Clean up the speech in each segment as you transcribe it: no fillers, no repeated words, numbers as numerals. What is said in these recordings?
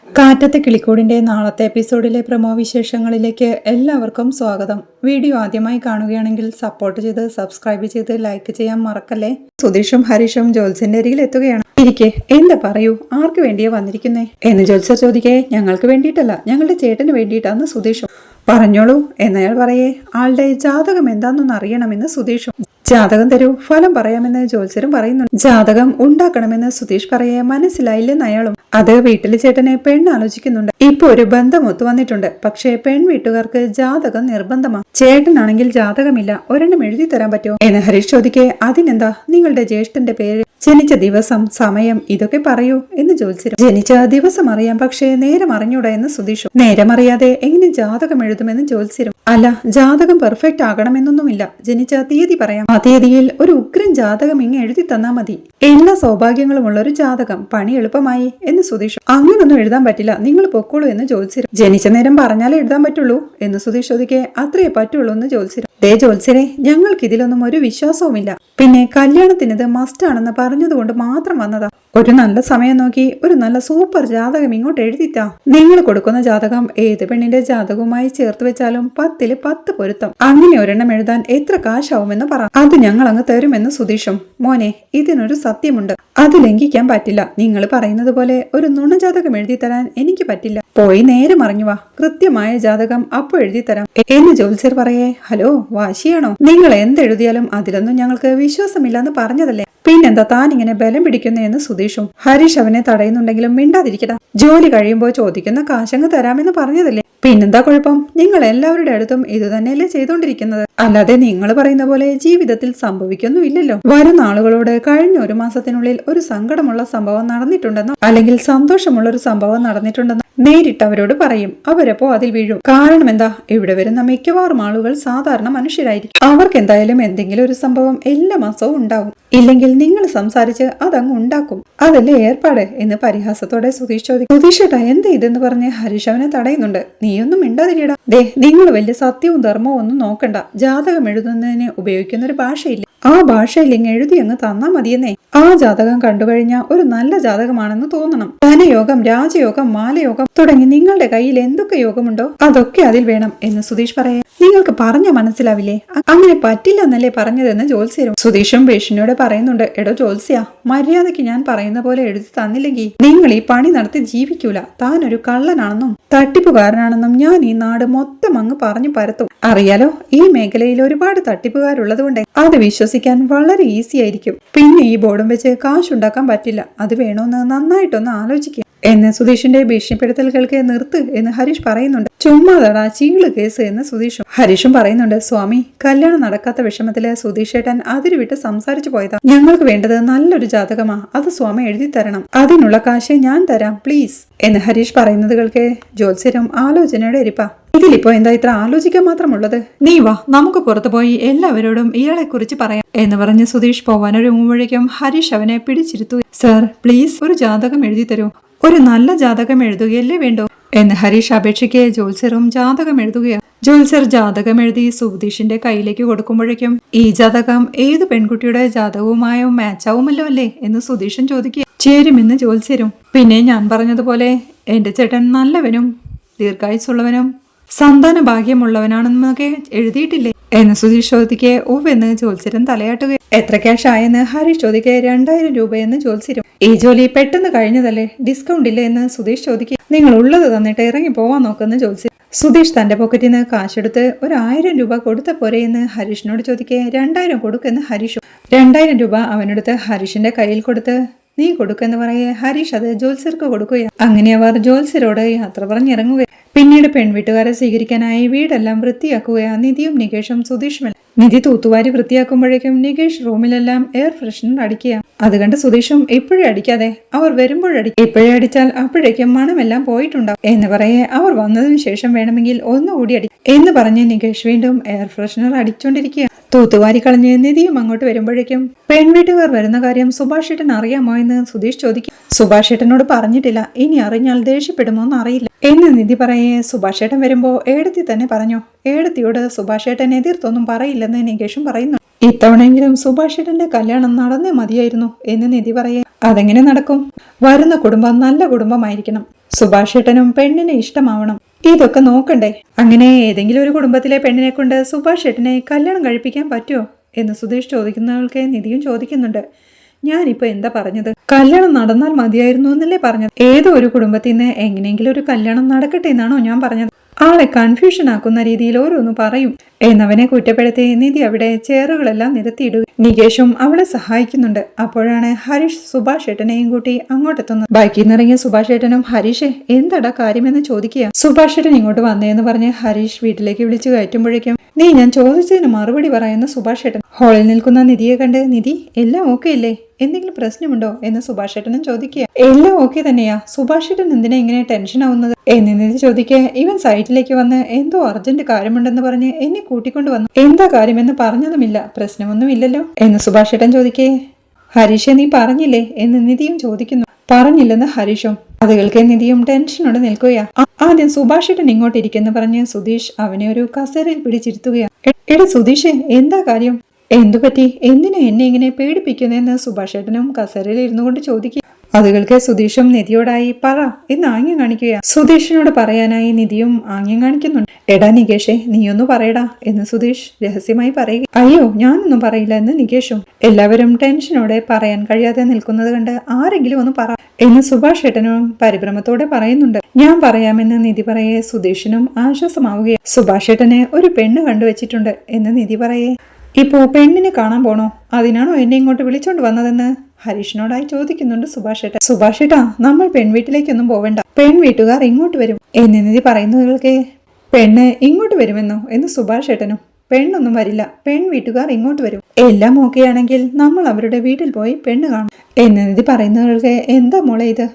കാറ്റത്തെ കിളിക്കൂടിന്റെ നാളത്തെ എപ്പിസോഡിലെ പ്രമോ വിശേഷങ്ങളിലേക്ക് എല്ലാവർക്കും സ്വാഗതം. വീഡിയോ ആദ്യമായി കാണുകയാണെങ്കിൽ സപ്പോർട്ട് ചെയ്ത് സബ്സ്ക്രൈബ് ചെയ്ത് ലൈക്ക് ചെയ്യാൻ മറക്കല്ലേ. സുധീഷും ഹരീഷും ജോത്സ്യന്റെ അരികിൽ എത്തുകയാണ്. ഇരിക്കെ എന്താ പറയൂ, ആർക്ക് വേണ്ടിയാ വന്നിരിക്കുന്നേ എന്ന് ജോത്സ്യർ ചോദിക്കേ. ഞങ്ങൾക്ക് വേണ്ടിയിട്ടല്ല, ഞങ്ങളുടെ ചേട്ടന് വേണ്ടിയിട്ടാന്ന് സുധീഷും. പറഞ്ഞോളൂ എന്നയാൾ പറയേ. ആളുടെ ജാതകം എന്താണെന്നൊന്ന് അറിയണമെന്ന് സുധീഷും. ജാതകം തരൂ, ഫലം പറയാമെന്ന് ജോത്സ്യരും പറയുന്നു. ജാതകം ഉണ്ടാക്കണമെന്ന് സുധീഷ് പറയേ. മനസ്സിലായില്ലെന്ന് അയാളും. അത് വീട്ടിലെ ചേട്ടനെ പെണ്ണാലോചിക്കുന്നുണ്ട്. ഇപ്പൊ ഒരു ബന്ധം ഒത്തു വന്നിട്ടുണ്ട്. പക്ഷേ പെൺ വീട്ടുകാർക്ക് ജാതകം നിർബന്ധമാണ്. ചേട്ടനാണെങ്കിൽ ജാതകമില്ല, ഒരെണ്ണം എഴുതി തരാൻ പറ്റുമോ എന്ന് ഹരീഷ് ചോദിക്കേ. അതിനെന്താ, നിങ്ങളുടെ ജ്യേഷ്ഠന്റെ പേര്, ജനിച്ച ദിവസം, സമയം ഇതൊക്കെ പറയൂ എന്ന് ജോത്സ്യരും. ജനിച്ച ദിവസം അറിയാം, പക്ഷേ നേരം അറിഞ്ഞൂടാ എന്ന് സുധീഷും. നേരം അറിയാതെ എങ്ങനെ ജാതകം എഴുതുമെന്ന് ജോത്സ്യരും. അല്ല, ജാതകം പെർഫെക്റ്റ് ആകണമെന്നൊന്നുമില്ല, ജനിച്ച തീയതി പറയാം. ആ തീയതിയിൽ ഒരു ഉഗ്രൻ ജാതകം ഇങ്ങ് എഴുതി തന്നാ മതി. എല്ലാ സൗഭാഗ്യങ്ങളുമുള്ള ഒരു ജാതകം, പണി എളുപ്പമായി എന്ന് സുധീഷ്. അങ്ങനൊന്നും എഴുതാൻ പറ്റില്ല, നിങ്ങൾ പൊക്കോളൂ എന്ന് ജോത്സ്യരും. ജനിച്ച നേരം പറഞ്ഞാലേ എഴുതാൻ പറ്റുള്ളൂ എന്ന് സുധീഷ് ചോദിക്കേ. അത്രയേ പറ്റുള്ളൂ എന്ന് ജോത്സ്യരും. ദേ ജോത്സ്യരെ, ഞങ്ങൾക്ക് ഇതിലൊന്നും ഒരു വിശ്വാസവുമില്ല. പിന്നെ കല്യാണത്തിനത് മസ്റ്റ് ആണെന്ന് പറഞ്ഞതുകൊണ്ട് മാത്രം വന്നതാ. ഒരു നല്ല സമയം നോക്കി ഒരു നല്ല സൂപ്പർ ജാതകം ഇങ്ങോട്ട് എഴുതിത്താ. നിങ്ങൾ കൊടുക്കുന്ന ജാതകം ഏത് പെണ്ണിന്റെ ജാതകവുമായി ചേർത്ത് വെച്ചാലും 10ൽ 10 പൊരുത്തം. അങ്ങനെ ഒരെണ്ണം എഴുതാൻ എത്ര കാശാവുമെന്ന് പറ, അത് ഞങ്ങൾ അങ്ങ് തരുമെന്ന് സുധീഷും. മോനെ, ഇതിനൊരു സത്യമുണ്ട്, അത് ലംഘിക്കാൻ പറ്റില്ല. നിങ്ങൾ പറയുന്നത് പോലെ ഒരു നുണജാതകം എഴുതി തരാൻ എനിക്ക് പറ്റില്ല. പോയി നേരെ മറിഞ്ഞു വാ, കൃത്യമായ ജാതകം അപ്പൊ എഴുതി തരാം എന്ന് ജോത്സ്യർ പറയേ. ഹലോ, വാശിയാണോ? നിങ്ങൾ എന്തെഴുതിയാലും അതിലൊന്നും ഞങ്ങൾക്ക് വിശ്വാസമില്ലാന്ന് പറഞ്ഞതല്ലേ, പിന്നെന്താ താൻ ഇങ്ങനെ ബലം പിടിക്കുന്നതെന്ന് സുധീഷും. ഹരീഷ് അവനെ തടയുന്നുണ്ടെങ്കിലും മിണ്ടാതിരിക്കടാ, ജോലി കഴിയുമ്പോൾ ചോദിക്കുന്ന കാശങ്ങ് തരാമെന്ന് പറഞ്ഞതല്ലേ, പിന്നെന്താ കുഴപ്പം? നിങ്ങൾ എല്ലാവരുടെ അടുത്തും ഇത് തന്നെയല്ലേ ചെയ്തോണ്ടിരിക്കുന്നത്, അല്ലാതെ നിങ്ങൾ പറയുന്ന പോലെ ജീവിതത്തിൽ സംഭവിക്കൊന്നുമില്ലല്ലോ. വരുന്ന ആളുകളോട് കഴിഞ്ഞ ഒരു മാസത്തിനുള്ളിൽ ഒരു സങ്കടമുള്ള സംഭവം നടന്നിട്ടുണ്ടെന്നോ അല്ലെങ്കിൽ സന്തോഷമുള്ള ഒരു സംഭവം നടന്നിട്ടുണ്ടെന്നോ നേരിട്ട് അവരോട് പറയും. അവരപ്പോ അതിൽ വീഴും. കാരണം എന്താ, ഇവിടെ വരുന്ന മിക്കവാറും ആളുകൾ സാധാരണ മനുഷ്യരായിരിക്കും. അവർക്ക് എന്തായാലും എന്തെങ്കിലും ഒരു സംഭവം എല്ലാ മാസവും ഉണ്ടാവും. ഇല്ലെങ്കിൽ നിങ്ങൾ സംസാരിച്ച് അതങ്ങ് ഉണ്ടാക്കും. അതല്ലേ ഏർപ്പാട് എന്ന് പരിഹാസത്തോടെ സുധീഷ് ചോദിക്കും. സുധീഷേട്ടാ, എന്താ ഇതെന്ന് പറഞ്ഞ് ഹരീഷ് അവനെ തടയുന്നുണ്ട്. നീയൊന്നും മിണ്ടാതിരിയടാ. ദേ, നിങ്ങൾ വലിയ സത്യവും ധർമ്മവും ഒന്നും നോക്കണ്ട. ജാതകം എഴുതുന്നതിന് ഉപയോഗിക്കുന്ന ഒരു ഭാഷയില്ല, ആ ഭാഷയിൽ ഇങ്ങ് എഴുതി അങ്ങ് തന്നാ മതിയെന്നേ. ആ ജാതകം കണ്ടുകഴിഞ്ഞാൽ ഒരു നല്ല ജാതകമാണെന്ന് തോന്നണം. ധനയോഗം, രാജയോഗം, മാലയോഗം തുടങ്ങി നിങ്ങളുടെ കയ്യിൽ എന്തൊക്കെ യോഗമുണ്ടോ അതൊക്കെ അതിൽ വേണം എന്ന് സുധീഷ് പറയാം. നിങ്ങൾക്ക് പറഞ്ഞ മനസ്സിലാവില്ലേ? അങ്ങനെ പറ്റില്ല എന്നല്ലേ പറഞ്ഞതെന്ന് ജോത്സ്യരും. സുധീഷും ഭീഷണിയോട് പറയുന്നുണ്ട്. എടോ ജോത്സ്യ, മര്യാദയ്ക്ക് ഞാൻ പറയുന്ന പോലെ എഴുതി തന്നില്ലെങ്കിൽ നിങ്ങൾ ഈ പണി നടത്തി ജീവിക്കൂല. താനൊരു കള്ളനാണെന്നും തട്ടിപ്പുകാരനാണെന്നും ഞാൻ ഈ നാട് മൊത്തം അങ്ങ് പറഞ്ഞു പരത്തും. അറിയാലോ, ഈ മേഖലയിൽ ഒരുപാട് തട്ടിപ്പുകാരുള്ളത് കൊണ്ട് അത് വിശ്വസിക്കാൻ വളരെ ഈസി ആയിരിക്കും. പിന്നെ ഈ ബോർഡും വെച്ച് കാശുണ്ടാക്കാൻ പറ്റില്ല. അത് വേണോന്ന് നന്നായിട്ടൊന്ന് ആലോചിക്കുക എന്ന് സുധീഷിന്റെ ഭീഷണിപ്പെടുത്തലുകൾക്ക് നിർത്ത് എന്ന് ഹരീഷ് പറയുന്നുണ്ട്. ചുമ്മാതടാ, ചീള് കേസ് എന്ന് സുധീഷും. ഹരീഷും പറയുന്നുണ്ട്. സ്വാമി, കല്യാണം നടക്കാത്ത വിഷമത്തില് സുധീഷേട്ടൻ അതിരുവിട്ട് സംസാരിച്ചു പോയതാ. ഞങ്ങൾക്ക് വേണ്ടത് നല്ലൊരു ജാതകമാ, അത് സ്വാമി എഴുതി തരണം. അതിനുള്ള കാശ് ഞാൻ തരാം, പ്ലീസ് എന്ന് ഹരീഷ് പറയുന്നത് കേൾക്ക് ജോത്സ്യരും ആലോചനയുടെ ഇരിപ്പാ. ഇതിലിപ്പോ എന്താ ഇത്ര ആലോചിക്കാൻ മാത്രമുള്ളത്? നീ വാ, നമുക്ക് പുറത്തു പോയി എല്ലാവരോടും ഇയാളെ കുറിച്ച് പറയാം എന്ന് പറഞ്ഞ് സുധീഷ് പോവാനൊരുങ്ങുമ്പോഴേക്കും ഹരീഷ് അവനെ പിടിച്ചിരുത്തു. സർ, പ്ലീസ് ഒരു ജാതകം എഴുതി തരൂ. ഒരു നല്ല ജാതകം എഴുതുകയല്ലേ വേണ്ടോ എന്ന് ഹരീഷ് അപേക്ഷിക്കെ. ജോത്സ്യറും ജാതകം എഴുതുകയാണ്. ജോത്സ്യർ ജാതകം എഴുതി സുധീഷിന്റെ കയ്യിലേക്ക് കൊടുക്കുമ്പോഴേക്കും ഈ ജാതകം ഏത് പെൺകുട്ടിയുടെ ജാതകവുമായോ മാച്ചാവുമല്ലോ അല്ലേ എന്ന് സുധീഷൻ ചോദിക്കുക. ചേരുമെന്ന് ജോത്സ്യരും. പിന്നെ ഞാൻ പറഞ്ഞതുപോലെ എന്റെ ചേട്ടൻ നല്ലവനും ദീർഘായുസുള്ളവനും സന്താന ഭാഗ്യമുള്ളവനാണെന്നൊക്കെ എഴുതിയിട്ടില്ലേ എന്ന് സുധീഷ് ചോദിക്കെ. ഓവെന്ന് ജോത്സ്യരൻ തലയാട്ടുക. എത്ര ക്യാഷ് ആയെന്ന് ഹരീഷ് ചോദിക്കെ. 2000 രൂപയെന്ന് ജോത്സ്യരും. ഈ ജോലി പെട്ടെന്ന് കഴിഞ്ഞതല്ലേ, ഡിസ്കൗണ്ട് ഇല്ലേ എന്ന് സുധീഷ് ചോദിക്കുക. നിങ്ങൾ ഉള്ളത് തന്നിട്ട് ഇറങ്ങി പോവാൻ നോക്കുന്ന ജോത്സ്യർ. സുധീഷ് തന്റെ പോക്കറ്റിൽ നിന്ന് കാശെടുത്ത് 1000 രൂപ കൊടുത്ത പോരെ എന്ന് ഹരീഷിനോട് ചോദിക്കെ. 2000 കൊടുക്കെന്ന് ഹരീഷും. 2000 രൂപ അവനെടുത്ത് ഹരീഷിന്റെ കയ്യിൽ കൊടുത്ത് നീ കൊടുക്കെന്ന് പറയേ. ഹരീഷ് അത് ജോത്സ്യർക്ക് കൊടുക്കുക. അങ്ങനെ അവർ ജോത്സ്യരോട് യാത്ര പറഞ്ഞിറങ്ങുക. പിന്നീട് പെൺവീട്ടുകാരെ സ്വീകരിക്കാനായി വീടെല്ലാം വൃത്തിയാക്കുകയാണ് നിധിയും നികേഷും സുധീഷും. നിധി തൂത്തുവാരി വൃത്തിയാക്കുമ്പോഴേക്കും നികേഷ് റൂമിലെല്ലാം എയർ ഫ്രഷ്നർ അടിക്കുക. അത് കണ്ട് സുധീഷും ഇപ്പോഴേ അടിക്കാതെ അവർ വരുമ്പോഴടിക്കും, ഇപ്പോഴേ അടിച്ചാൽ അപ്പോഴേക്കും മണമെല്ലാം പോയിട്ടുണ്ടാവും എന്ന് പറയേ. അവർ വന്നതിനു ശേഷം വേണമെങ്കിൽ ഒന്നുകൂടി അടി എന്ന് പറഞ്ഞ് നികേഷ് വീണ്ടും എയർ ഫ്രഷ്നർ അടിച്ചോണ്ടിരിക്കുക. തൂത്തുവാരി കളഞ്ഞ് നിധിയും അങ്ങോട്ട് വരുമ്പോഴേക്കും പെൺവീട്ടുകാർ വരുന്ന കാര്യം സുഭാഷേട്ടൻ അറിയാമോ എന്ന് സുധീഷ് ചോദിക്കും. സുഭാഷേട്ടനോട് പറഞ്ഞിട്ടില്ല, ഇനി അറിഞ്ഞാൽ ദേഷ്യപ്പെടുമോന്ന് അറിയില്ല എന്ന് നിധി പറയേ. സുഭാഷേട്ടൻ വരുമ്പോ ഏടത്തി തന്നെ പറഞ്ഞു. ഏടത്തിയോട് സുഭാഷേട്ടൻ എതിർത്തൊന്നും പറയില്ലെന്ന് നികേഷും പറയുന്നു. ഇത്തവണയെങ്കിലും സുഭാഷേട്ടന്റെ കല്യാണം നടന്നേ മതിയായിരുന്നു എന്ന് നിധി പറയേ. അതെങ്ങനെ നടക്കും? വരുന്ന കുടുംബം നല്ല കുടുംബമായിരിക്കണം. സുഭാഷേട്ടനും പെണ്ണിനെ ഇഷ്ടമാവണം. ഇതൊക്കെ നോക്കണ്ടേ? അങ്ങനെ ഏതെങ്കിലും ഒരു കുടുംബത്തിലെ പെണ്ണിനെ കൊണ്ട് സുഭാഷേട്ടനെ കല്യാണം കഴിപ്പിക്കാൻ പറ്റുമോ എന്ന് സുധീഷ് ചോദിക്കുന്നവൾക്ക് നിധിയും ചോദിക്കുന്നുണ്ട്. ഞാനിപ്പോ എന്താ പറഞ്ഞത്? കല്യാണം നടന്നാൽ മതിയായിരുന്നു എന്നല്ലേ പറഞ്ഞത്? ഏതോ ഒരു കുടുംബത്തിൽ നിന്ന് എങ്ങനെയെങ്കിലും ഒരു കല്യാണം നടക്കട്ടെ എന്നാണോ ഞാൻ പറഞ്ഞത്? ആളെ കൺഫ്യൂഷൻ ആക്കുന്ന രീതിയിൽ ഓരോന്ന് പറയും എന്നവനെ കുറ്റപ്പെടുത്തി നിധി അവിടെ ചെയറുകളെല്ലാം നിരത്തിയിടുക. നികേഷും അവളെ സഹായിക്കുന്നുണ്ട്. അപ്പോഴാണ് ഹരീഷ് സുഭാഷ് ഏട്ടനെയും കൂട്ടി അങ്ങോട്ടെത്തുന്നത്. ബൈക്കിൽ നിന്നിറങ്ങിയ സുഭാഷ് ഏട്ടനും ഹരീഷെ എന്താടാ കാര്യമെന്ന് ചോദിക്കുക. സുഭാഷ് ഏട്ടൻ ഇങ്ങോട്ട് വന്നേന്ന് പറഞ്ഞ് ഹരീഷ് വീട്ടിലേക്ക് വിളിച്ചു കയറ്റുമ്പോഴേക്കും നീ ഞാൻ ചോദിച്ചതിന് മറുപടി പറയുന്ന സുഭാഷ് ഏട്ടൻ. ഹാളിൽ നിൽക്കുന്ന നിധിയെ കണ്ട് നിധി എല്ലാം ഓക്കെ അല്ലേ? എന്തെങ്കിലും പ്രശ്നമുണ്ടോ എന്ന് സുഭാഷ് ഏട്ടനും ചോദിക്കുക. എല്ലാം ഓക്കെ തന്നെയാ. സുഭാഷ് ഏട്ടൻ എന്തിനാ ഇങ്ങനെ ടെൻഷൻ ആവുന്നത് എന്ന് നിധി ചോദിക്കുക. ഇവൻ സൈറ്റിലേക്ക് വന്ന് എന്തോ അർജന്റ് കാര്യമുണ്ടെന്ന് പറഞ്ഞ് എന്നെ കൂട്ടിക്കൊണ്ടു വന്നു. എന്താ കാര്യമെന്ന് പറഞ്ഞതുമില്ല. പ്രശ്നമൊന്നും ഇല്ലല്ലോ എന്ന് സുഭാഷ് ഏട്ടൻ ചോദിക്കേ. ഹരീഷെ നീ പറഞ്ഞില്ലേ എന്ന് നിധിയും ചോദിക്കുന്നു. പറഞ്ഞില്ലെന്ന് ഹരീഷും. അത് കേൾക്കെ നിധിയും ടെൻഷനോടെ നിൽക്കുകയാ. ആദ്യം സുഭാഷ് ഏട്ടൻ ഇങ്ങോട്ട് ഇരിക്കെന്ന് പറഞ്ഞ് സുധീഷ് അവനെ ഒരു കസേരയിൽ പിടിച്ചിരുത്തുകയാ. എടാ സുധീഷേ എന്താ കാര്യം? എന്തു പറ്റി? എന്തിനാ എന്നെ ഇങ്ങനെ പേടിപ്പിക്കുന്നതെന്ന് സുഭാഷ് ഏട്ടനും കസേരയിൽ ഇരുന്നു കൊണ്ട് ചോദിക്കുക. അതുകൾക്ക് സുധീഷും നിധിയോടായി പറ എന്ന് ആംഗ്യം കാണിക്കുക. സുധീഷിനോട് പറയാനായി നിധിയും ആംഗ്യം കാണിക്കുന്നുണ്ട്. എടാ നികേഷേ നീയൊന്നു പറയടാ എന്ന് സുധീഷ് രഹസ്യമായി പറയുക. അയ്യോ ഞാനൊന്നും പറയില്ല എന്ന് നികേഷും. എല്ലാവരും ടെൻഷനോടെ പറയാൻ കഴിയാതെ നിൽക്കുന്നത് കണ്ട് ആരെങ്കിലും ഒന്ന് പറ എന്ന് സുഭാഷ് ഏട്ടനും പരിഭ്രമത്തോടെ പറയുന്നുണ്ട്. ഞാൻ പറയാമെന്ന് നിധി പറയെ സുധീഷിനും ആശ്വാസമാവുകയാണ്. സുഭാഷ് ഏട്ടനെ ഒരു പെണ്ണ് കണ്ടുവച്ചിട്ടുണ്ട് എന്ന് നിധി പറയേ. ഇപ്പോ പെണ്ണിനെ കാണാൻ പോണോ? അതിനാണോ എന്നെ ഇങ്ങോട്ട് വിളിച്ചോണ്ട് വന്നതെന്ന് ഹരീഷിനോടായി ചോദിക്കുന്നുണ്ട് സുഭാഷ് ഏട്ടൻ. സുഭാഷ് ഏട്ടാ നമ്മൾ പെൺവീട്ടിലേക്കൊന്നും പോവേണ്ട. പെൺവീട്ടുകാർ ഇങ്ങോട്ട് വരും എന്ന് നിധി പറയുന്നതുകൾക്ക് പെണ്ണ് ഇങ്ങോട്ട് വരുമെന്നോ എന്ന് സുഭാഷ് ഏട്ടനും. പെണ്ണൊന്നും വരില്ല, പെൺവീട്ടുകാർ ഇങ്ങോട്ട് വരും. എല്ലാം ഓക്കെയാണെങ്കിൽ നമ്മൾ അവരുടെ വീട്ടിൽ പോയി പെണ്ണ് കാണും എന്ന് നിധി പറയുന്നതുകൾക്ക് എന്താ മോളെ ഇത്?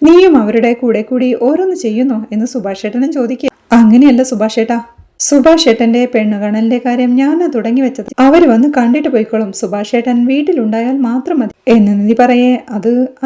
നീയും അവരുടെ കൂടെ കൂടി ഓരോന്ന് ചെയ്യുന്നോ എന്ന് സുഭാഷ് ഏട്ടനും ചോദിക്കുക. അങ്ങനെയല്ല സുഭാഷ് ഏട്ടാ. സുഭാഷ് ഏട്ടന്റെ പെണ്ണുകാണലിന്റെ കാര്യം ഞാനാ തുടങ്ങി വെച്ചത്. അവര് വന്ന് കണ്ടിട്ട് പോയിക്കോളും. സുഭാഷ് ഏട്ടൻ വീട്ടിലുണ്ടായാൽ മാത്രം മതി എന്ന് നിധി പറയേ.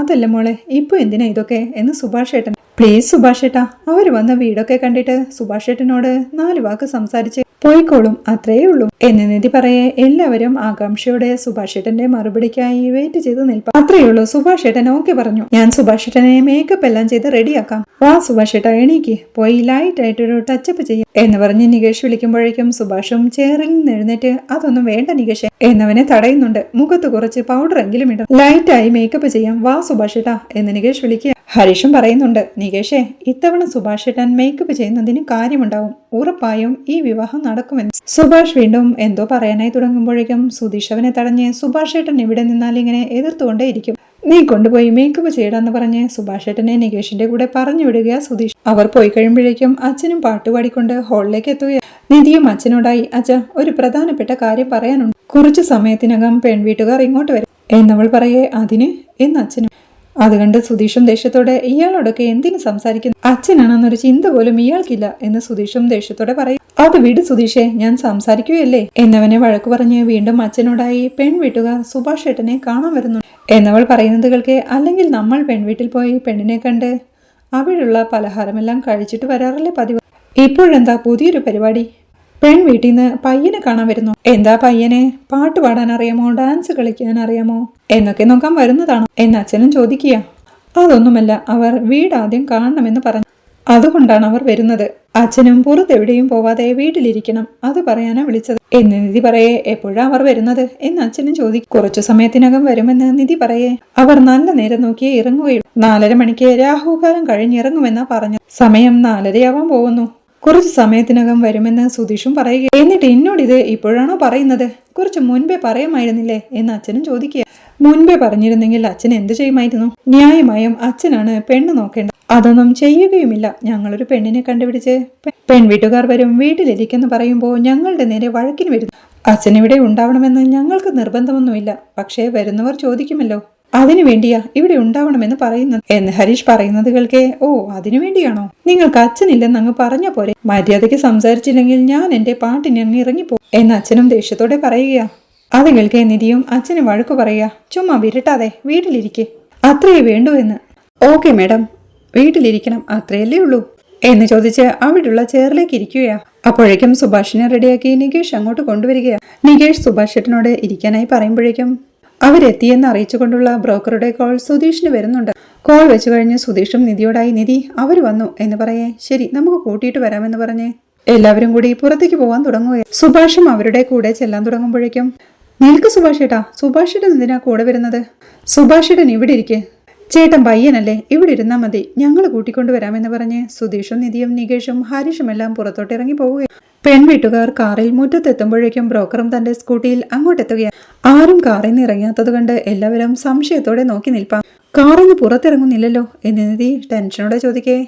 അതല്ല മോളെ, ഇപ്പൊ എന്തിനാ ഇതൊക്കെ എന്ന് സുഭാഷ് ഏട്ടൻ. പ്ലീസ് സുഭാഷ് ഏട്ടാ, അവര് വന്ന വീടൊക്കെ കണ്ടിട്ട് സുഭാഷ് ഏട്ടനോട് 4 വാക്ക് സംസാരിച്ച് പോയിക്കോളും, അത്രയേ ഉള്ളൂ എന്ന് നിധി പറയെ. എല്ലാവരും ആകാംക്ഷയോടെ സുഭാഷ് ഏട്ടന്റെ മറുപടിക്കായി വെയിറ്റ് ചെയ്ത് നിൽപ്പാ. അത്രയേ ഉള്ളൂ. സുഭാഷ് ഏട്ടൻ ഓക്കെ പറഞ്ഞു. ഞാൻ സുഭാഷ് ഏട്ടനെ മേക്കപ്പ് എല്ലാം ചെയ്ത് റെഡിയാക്കാം. വാ സുഭാഷ് ഏട്ടാ എണീക്ക്, പോയി ലൈറ്റ് ആയിട്ടൊരു ടച്ചപ്പ് ചെയ്യാം എന്ന് പറഞ്ഞ് നികേഷ് വിളിക്കുമ്പോഴേക്കും സുഭാഷും ചെയറിൽ നിന്ന് എഴുന്നേറ്റ് അതൊന്നും വേണ്ട നികേഷ് എന്നവനെ തടയുന്നുണ്ട്. മുഖത്ത് കുറച്ച് പൗഡർ എങ്കിലും ഇടും, ലൈറ്റായി മേക്കപ്പ് ചെയ്യാം, വാ സുഭാഷ് ഏട്ടാ എന്ന് നികേഷ് വിളിക്കുക. ഹരീഷും പറയുന്നുണ്ട്. നികേഷേ ഇത്തവണ സുഭാഷ് ഏട്ടൻ മേക്കപ്പ് ചെയ്യുന്നതിന് കാര്യമുണ്ടാവും. ഉറപ്പായും ഈ വിവാഹം നടക്കുമെന്ന്. സുഭാഷ് വീണ്ടും എന്തോ പറയാനായി തുടങ്ങുമ്പോഴേക്കും സുധീഷ് അവനെ തടഞ്ഞ് സുഭാഷ് ഏട്ടൻ ഇവിടെ നിന്നാൽ ഇങ്ങനെ എതിർത്തുകൊണ്ടേയിരിക്കും, നീ കൊണ്ടുപോയി മേക്കപ്പ് ചെയ്യടാന്ന് പറഞ്ഞ് സുഭാഷ് ഏട്ടനെ നികേഷിന്റെ കൂടെ പറഞ്ഞു വിടുക സുധീഷ്. അവർ പോയി കഴിയുമ്പോഴേക്കും അച്ഛനും പാട്ടുപാടിക്കൊണ്ട് ഹാളിലേക്ക് എത്തുകയാണ്. നിധിയും അച്ഛനോടായി അച്ഛ ഒരു പ്രധാനപ്പെട്ട കാര്യം പറയാനുണ്ട്. കുറച്ചു സമയത്തിനകം പെൺവീട്ടുകാർ ഇങ്ങോട്ട് വരും എന്നവൾ പറയേ. അതിന് എന്ന് അച്ഛനും. അത് കണ്ട് സുധീഷും ദേഷ്യത്തോടെ ഇയാളോടൊക്കെ എന്തിനു സംസാരിക്കുന്നു? അച്ഛനാണെന്നൊരു ചിന്ത പോലും ഇയാൾക്കില്ല എന്ന് സുധീഷും ദേഷ്യത്തോടെ പറയും. അത് വിട് സുധീഷേ, ഞാൻ സംസാരിക്കുകയല്ലേ എന്നവനെ വഴക്കു പറഞ്ഞ് വീണ്ടും അച്ഛനോടായി പെൺവീട്ടുകാർ സുഭാഷ് ഏട്ടനെ കാണാൻ വരുന്നു എന്നവൾ പറയുന്നത് കേൾക്കെ. അല്ലെങ്കിൽ നമ്മൾ പെൺവീട്ടിൽ പോയി പെണ്ണിനെ കണ്ട് അവിടെയുള്ള പലഹാരമെല്ലാം കഴിച്ചിട്ട് വരാറല്ലേ പതിവ്. ഇപ്പോഴെന്താ പുതിയൊരു പരിപാടി? പെൺവീട്ടിൽ നിന്ന് പയ്യനെ കാണാൻ വരുന്നു. എന്താ പയ്യനെ പാട്ട് പാടാൻ അറിയാമോ, ഡാൻസ് കളിക്കാൻ അറിയാമോ എന്നൊക്കെ നോക്കാൻ വരുന്നതാണോ എന്ന് അച്ഛനും ചോദിക്കുക. അതൊന്നുമല്ല, അവർ വീട് ആദ്യം കാണണമെന്ന് പറഞ്ഞു, അതുകൊണ്ടാണ് അവർ വരുന്നത്. അച്ഛനും പുറത്തെവിടെയും പോവാതെ വീട്ടിലിരിക്കണം, അത് പറയാനാ വിളിച്ചത് എന്ന് നിധി പറയേ. എപ്പോഴാ അവർ വരുന്നത് എന്ന് അച്ഛനും ചോദിക്കും. കുറച്ചു സമയത്തിനകം വരുമെന്ന് നിധി പറയേ. അവർ നല്ല നേരം നോക്കിയേ ഇറങ്ങുകയുള്ളൂ. 4:30 മണിക്ക് രാഹുകാലം കഴിഞ്ഞിറങ്ങുമെന്നാ പറഞ്ഞത്. സമയം 4:30 പോകുന്നു. കുറച്ചു സമയത്തിനകം വരുമെന്ന് സുധീഷും പറയുക. എന്നിട്ട് എന്നോട് ഇത് ഇപ്പോഴാണോ പറയുന്നത്? കുറച്ചു മുൻപേ പറയാമായിരുന്നില്ലേ എന്ന് അച്ഛനും ചോദിക്കുക. മുൻപേ പറഞ്ഞിരുന്നെങ്കിൽ അച്ഛൻ എന്ത് ചെയ്യുമായിരുന്നു? ന്യായമായും അച്ഛനാണ് പെണ്ണ് നോക്കേണ്ടത്. അതൊന്നും ചെയ്യുകയുമില്ല. ഞങ്ങളൊരു പെണ്ണിനെ കണ്ടുപിടിച്ച് പെൺവീട്ടുകാർ വരും, വീട്ടിലിരിക്കെന്ന് പറയുമ്പോൾ ഞങ്ങളുടെ നേരെ വഴക്കിന് വരുന്നു. അച്ഛനിവിടെ ഉണ്ടാവണമെന്ന് ഞങ്ങൾക്ക് നിർബന്ധമൊന്നുമില്ല, പക്ഷേ വരുന്നവർ ചോദിക്കുമല്ലോ, അതിനു വേണ്ടിയാ ഇവിടെ ഉണ്ടാവണമെന്ന് പറയുന്നത് എന്ന് ഹരീഷ് പറയുന്നത് കേൾക്കെ. ഓ അതിനു വേണ്ടിയാണോ? നിങ്ങൾക്ക് അച്ഛനില്ലെന്ന് അങ്ങ് പറഞ്ഞ പോരെ? മര്യാദയ്ക്ക് സംസാരിച്ചില്ലെങ്കിൽ ഞാൻ എന്റെ പാട്ടിന് അങ്ങ് ഇറങ്ങിപ്പോ എന്ന് അച്ഛനും ദേഷ്യത്തോടെ പറയുക. അത് കേൾക്കെ നിധിയും അച്ഛന് വഴക്കു പറയുക. ചുമ്മാ വിരട്ടാതെ വീട്ടിലിരിക്കെ, അത്രയേ വേണ്ടൂ എന്ന്. ഓക്കെ മേഡം, വീട്ടിലിരിക്കണം, അത്രയല്ലേ ഉള്ളൂ എന്ന് ചോദിച്ച് അവിടെയുള്ള ചെയറിലേക്ക് ഇരിക്കുകയാ. അപ്പോഴേക്കും സുഭാഷിനെ റെഡിയാക്കി നികേഷ് അങ്ങോട്ട് കൊണ്ടുവരികയാണ്. നികേഷ് സുഭാഷ് ചേട്ടനോട് ഇരിക്കാനായി പറയുമ്പോഴേക്കും അവരെത്തിയെന്ന് അറിയിച്ചുകൊണ്ടുള്ള ബ്രോക്കറുടെ കോൾ സുധീഷിന് വരുന്നുണ്ട്. കോൾ വെച്ചു കഴിഞ്ഞ് സുധീഷും നിധിയോടായി നിധി അവർ വന്നു എന്ന് പറയേ ശരി നമുക്ക് കൂട്ടിയിട്ട് വരാമെന്ന് പറഞ്ഞ് എല്ലാവരും കൂടി പുറത്തേക്ക് പോകാൻ തുടങ്ങുകയാണ്. സുഭാഷും അവരുടെ കൂടെ ചെല്ലാൻ തുടങ്ങുമ്പോഴേക്കും നിൽക്ക് സുഭാഷ് ചേട്ടാ, സുഭാഷ് ചേട്ടൻ എന്തിനാ കൂടെ വരുന്നത്? സുഭാഷ് ചേട്ടൻ ഇവിടെ ഇരിക്കെ, ചേട്ടൻ പയ്യനല്ലേ, ഇവിടെ ഇരുന്നാൽ മതി, ഞങ്ങൾ കൂട്ടിക്കൊണ്ടുവരാമെന്ന് പറഞ്ഞ് സുധീഷും നിധിയും നികേഷും ഹരീഷും എല്ലാം പുറത്തോട്ട് ഇറങ്ങി പോവുകയാണ്. പെൺവീട്ടുകാർ കാറിൽ മുറ്റത്തെത്തുമ്പോഴേക്കും ബ്രോക്കറും തന്റെ സ്കൂട്ടിയിൽ അങ്ങോട്ടെത്തുകയാണ്. ആരും കാറിൽ നിന്ന് ഇറങ്ങാത്തത് കൊണ്ട് എല്ലാവരും സംശയത്തോടെ നോക്കി നിൽപ്പാം. കാറിൽ നിന്ന് പുറത്തിറങ്ങുന്നില്ലല്ലോ എന്ന് നിധി ടെൻഷനോടെ ചോദിക്കേ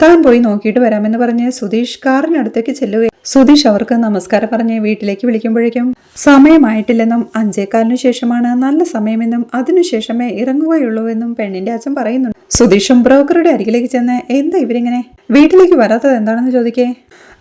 താൻ പോയി നോക്കിയിട്ട് വരാമെന്ന് പറഞ്ഞ് സുധീഷ് കാറിനടുത്തേക്ക് ചെല്ലുകയാണ്. സുധീഷ് അവർക്ക് നമസ്കാരം പറഞ്ഞ് വീട്ടിലേക്ക് വിളിക്കുമ്പോഴേക്കും സമയമായിട്ടില്ലെന്നും 5:15 ശേഷമാണ് നല്ല സമയമെന്നും അതിനുശേഷമേ ഇറങ്ങുകയുള്ളൂ എന്നും പെണ്ണിന്റെ അച്ഛൻ പറയുന്നുണ്ട്. സുധീഷും ബ്രോക്കറുടെ അരികിലേക്ക് ചെന്ന് എന്താ ഇവരിങ്ങനെ വീട്ടിലേക്ക് വരാത്തത് എന്താണെന്ന് ചോദിക്കേ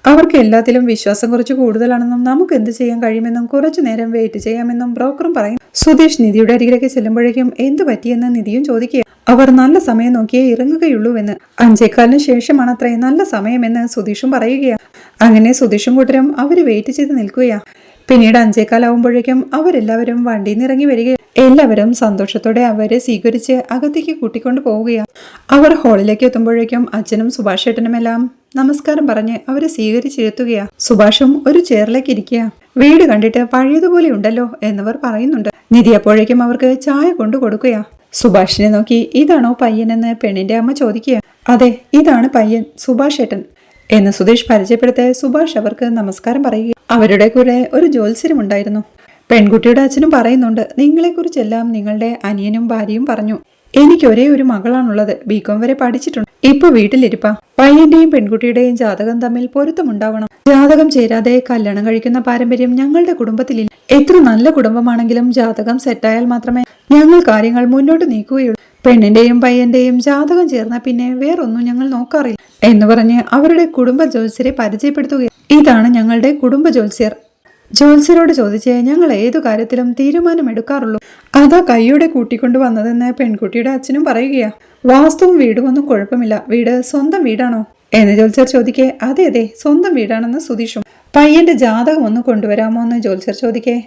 അവർക്ക് എല്ലാത്തിലും വിശ്വാസം കുറച്ച് കൂടുതലാണെന്നും നമുക്ക് എന്ത് ചെയ്യാൻ കഴിയുമെന്നും കുറച്ചു നേരം വെയിറ്റ് ചെയ്യാമെന്നും ബ്രോക്കറും പറയും. സുധീഷ് നിധിയുടെ അരികിലേക്ക് ചെല്ലുമ്പോഴേക്കും എന്തു പറ്റിയെന്ന് നിധിയും ചോദിക്കുക. അവർ നല്ല സമയം നോക്കിയേ ഇറങ്ങുകയുള്ളൂവെന്ന്. 5:15 ശേഷമാണ് അത്രയും നല്ല സമയമെന്ന് സുധീഷും പറയുകയാണ്. അങ്ങനെ സുധീഷും കൂട്ടരും അവര് വെയിറ്റ് ചെയ്ത് നിൽക്കുകയാണ്. പിന്നീട് 5:15 അവരെല്ലാവരും വണ്ടിയിൽ നിന്ന് ഇറങ്ങി വരികയാണ്. എല്ലാവരും സന്തോഷത്തോടെ അവരെ സ്വീകരിച്ച് അകത്തേക്ക് കൂട്ടിക്കൊണ്ടു പോവുകയാണ്. അവർ ഹാളിലേക്ക് എത്തുമ്പോഴേക്കും അച്ഛനും സുഭാഷ് ചേട്ടനുമെല്ലാം നമസ്കാരം പറഞ്ഞ് അവരെ സ്വീകരിച്ചിരുത്തുകയാണ്. സുഭാഷും ഒരു ചെയറിലേക്ക് ഇരിക്കുക. വീട് കണ്ടിട്ട് പഴയതുപോലെ ഉണ്ടല്ലോ എന്നവർ പറയുന്നുണ്ട്. നിധി അപ്പോഴേക്കും അവർക്ക് ചായ കൊണ്ടു കൊടുക്കുകയാണ്. സുഭാഷിനെ നോക്കി ഇതാണോ പയ്യനെന്ന് പെണ്ണിന്റെ അമ്മ ചോദിക്കുക. അതെ, ഇതാണ് പയ്യൻ സുഭാഷ് ചേട്ടൻ എന്ന് സുധീഷ് പരിചയപ്പെടുത്തി സുഭാഷ് അവർക്ക് നമസ്കാരം പറയുക. അവരുടെ കൂടെ ഒരു ജ്യോത്സ്യരും ഉണ്ടായിരുന്നു. പെൺകുട്ടിയുടെ അച്ഛനും പറയുന്നുണ്ട് നിങ്ങളെക്കുറിച്ചെല്ലാം നിങ്ങളുടെ അനിയനും ഭാര്യയും പറഞ്ഞു. എനിക്ക് ഒരേ ഒരു മകളാണുള്ളത്, ബികോം വരെ പഠിച്ചിട്ടുണ്ട്. ഇപ്പൊ വീട്ടിലിരിപ്പാ. പയ്യന്റെയും പെൺകുട്ടിയുടെയും ജാതകം തമ്മിൽ പൊരുത്തമുണ്ടാവണം. ജാതകം ചേരാതെ കല്യാണം കഴിക്കുന്ന പാരമ്പര്യം ഞങ്ങളുടെ കുടുംബത്തിലില്ല. എത്ര നല്ല കുടുംബമാണെങ്കിലും ജാതകം സെറ്റായാൽ മാത്രമേ ഞങ്ങൾ കാര്യങ്ങൾ മുന്നോട്ട് നീക്കുകയുള്ളൂ. പെണ്ണിന്റെയും പയ്യന്റെയും ജാതകം ചേർന്ന പിന്നെ വേറൊന്നും ഞങ്ങൾ നോക്കാറില്ല എന്ന് പറഞ്ഞ് അവരുടെ കുടുംബ ജ്യോത്സ്യരെ പരിചയപ്പെടുത്തുകയാണ്. ഇതാണ് ഞങ്ങളുടെ കുടുംബ ജ്യോത്സ്യർ. ജ്യോത്സ്യരോട് ചോദിച്ച് ഞങ്ങൾ ഏതു കാര്യത്തിലും തീരുമാനമെടുക്കാറുള്ളൂ. അതാ കൈയോടെ കൂട്ടിക്കൊണ്ടു വന്നതെന്ന് പെൺകുട്ടിയുടെ അച്ഛനും പറയുകയാ. വാസ്തുവും വീടും ഒന്നും കുഴപ്പമില്ല, വീട് സ്വന്തം വീടാണോ എന്ന് ജ്യോത്സ്യർ ചോദിക്കേ. അതെ അതെ, സ്വന്തം വീടാണെന്ന് സുധീഷും. പയ്യന്റെ ജാതകം ഒന്ന് കൊണ്ടുവരാമോ എന്ന് ജ്യോത്സ്യർ ചോദിക്കേ.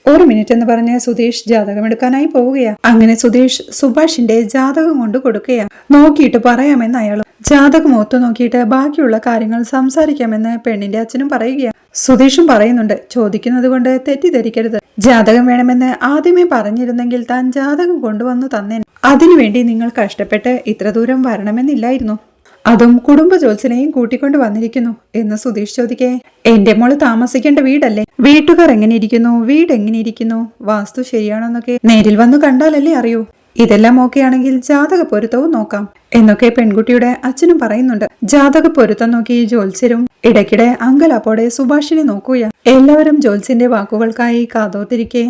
ഒരു മിനിറ്റ് എന്ന് പറഞ്ഞ് സുധീഷ് ജാതകം എടുക്കാനായി പോവുകയാ. അങ്ങനെ സുധീഷ് സുഭാഷിന്റെ ജാതകം കൊണ്ട് കൊടുക്കുകയാ. നോക്കിയിട്ട് പറയാമെന്ന് അയാളും. ജാതകം ഒത്തു നോക്കിയിട്ട് ബാക്കിയുള്ള കാര്യങ്ങൾ സംസാരിക്കാമെന്ന് പെണ്ണിന്റെ അച്ഛനും പറയുകയാ. സുധീഷും പറയുന്നുണ്ട് ചോദിക്കുന്നത് കൊണ്ട് തെറ്റിദ്ധരിക്കരുത്. ജാതകം വേണമെന്ന് ആദ്യമേ പറഞ്ഞിരുന്നെങ്കിൽ താൻ ജാതകം കൊണ്ടുവന്നു തന്നേൻ. അതിനുവേണ്ടി നിങ്ങൾ കഷ്ടപ്പെട്ട് ഇത്ര ദൂരം വരണമെന്നില്ലായിരുന്നു. അതും കുടുംബ ജ്യോത്സ്യനെയും കൂട്ടിക്കൊണ്ട് വന്നിരിക്കുന്നു എന്ന് സുധീഷ് ചോദിക്കേ. എന്റെ മോള് താമസിക്കേണ്ട വീടല്ലേ, വീട്ടുകാർ എങ്ങനെ ഇരിക്കുന്നു, വീട് എങ്ങനെ ഇരിക്കുന്നു, വാസ്തു ശരിയാണോന്നൊക്കെ നേരിൽ വന്നു കണ്ടാലല്ലേ അറിയൂ. ഇതെല്ലാം ഓക്കെ ആണെങ്കിൽ ജാതക പൊരുത്തവും നോക്കാം എന്നൊക്കെ പെൺകുട്ടിയുടെ അച്ഛനും പറയുന്നുണ്ട്. ജാതക പൊരുത്തം നോക്കി ജ്യോത്സ്യരും ഇടയ്ക്കിടെ അങ്കലാപ്പോടെ സുഭാഷിനെ നോക്കുക. എല്ലാവരും ജ്യോത്സ്യന്റെ വാക്കുകൾക്കായി കാതോത്തിരിക്കെ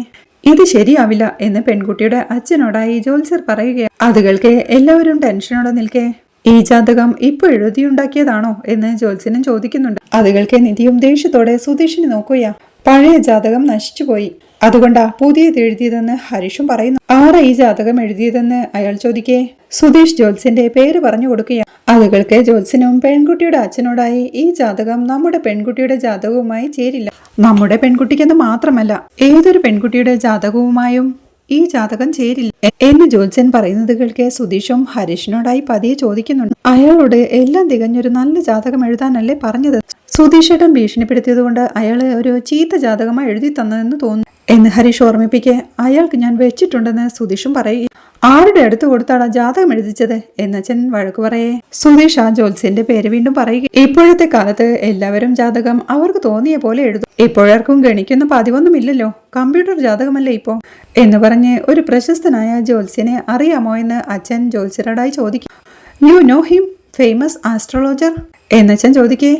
ഇത് ശരിയാവില്ല എന്ന് പെൺകുട്ടിയുടെ അച്ഛനോടായി ജ്യോത്സ്യർ പറയുകയാണ്. അത് കേൾക്കെ എല്ലാവരും ടെൻഷനോടെ നിൽക്കെ ഈ ജാതകം ഇപ്പൊ എഴുതിയുണ്ടാക്കിയതാണോ എന്ന് ജ്യോത്സ്യനും ചോദിക്കുന്നുണ്ട്. അത് കേൾക്കെ നിധിയും ദേഷ്യത്തോടെ സുധീഷിനെ നോക്കുകയാ. പഴയ ജാതകം നശിച്ചുപോയി, അതുകൊണ്ടാ പുതിയത് എഴുതിയതെന്ന് ഹരീഷും പറയുന്നു. ആരാ ഈ ജാതകം എഴുതിയതെന്ന് അയാൾ ചോദിക്കേ. സുധീഷ് ജ്യോത്സ്യന്റെ പേര് പറഞ്ഞു കൊടുക്കുക. അത് കേൾക്കെ ജ്യോത്സ്യനും പെൺകുട്ടിയുടെ അച്ഛനോടായി ഈ ജാതകം നമ്മുടെ പെൺകുട്ടിയുടെ ജാതകവുമായി ചേരില്ല. നമ്മുടെ പെൺകുട്ടിക്കെന്ന് മാത്രമല്ല ഏതൊരു പെൺകുട്ടിയുടെ ജാതകവുമായും ഈ ജാതകം ചേരില്ല എന്ന് ജ്യോത്സ്യൻ പറയുന്നത് കേൾക്കെ സുധീഷും ഹരീഷിനോടായി പതിയെ ചോദിക്കുന്നുണ്ട്. അയാളോട് എല്ലാം തികഞ്ഞൊരു നല്ല ജാതകം എഴുതാനല്ലേ പറഞ്ഞത്? സുധീഷേട്ടൻ ഭീഷണിപ്പെടുത്തിയത് കൊണ്ട് അയാള് ഒരു ചീത്ത ജാതകമായി എഴുതി തന്നതെന്ന് തോന്നുന്നു എന്ന് ഹരീഷ് ഓർമ്മിപ്പിക്കെ. അയാൾക്ക് ഞാൻ വെച്ചിട്ടുണ്ടെന്ന് സുധീഷും പറയുക. ആരുടെ അടുത്ത് കൊടുത്താടാ ജാതകം എഴുതിച്ചത് എന്നച്ഛൻ വഴക്ക് പറയേ. സുധീഷ് ആ ജ്യോത്സ്യന്റെ പേര് വീണ്ടും പറയുക. ഇപ്പോഴത്തെ കാലത്ത് എല്ലാവരും ജാതകം അവർക്ക് തോന്നിയ പോലെ എഴുതും. ഇപ്പോഴാർക്കും ഗണിക്കുന്ന പതിവൊന്നുമില്ലല്ലോ, കമ്പ്യൂട്ടർ ജാതകമല്ലേ ഇപ്പോ എന്ന് പറഞ്ഞ് ഒരു പ്രശസ്തനായ ജ്യോത്സ്യനെ അറിയാമോ എന്ന് അച്ഛൻ ജ്യോത്സ്യരോടായി ചോദിക്കും. You know him, famous astrologer എന്നച്ഛൻ ചോദിക്കേ.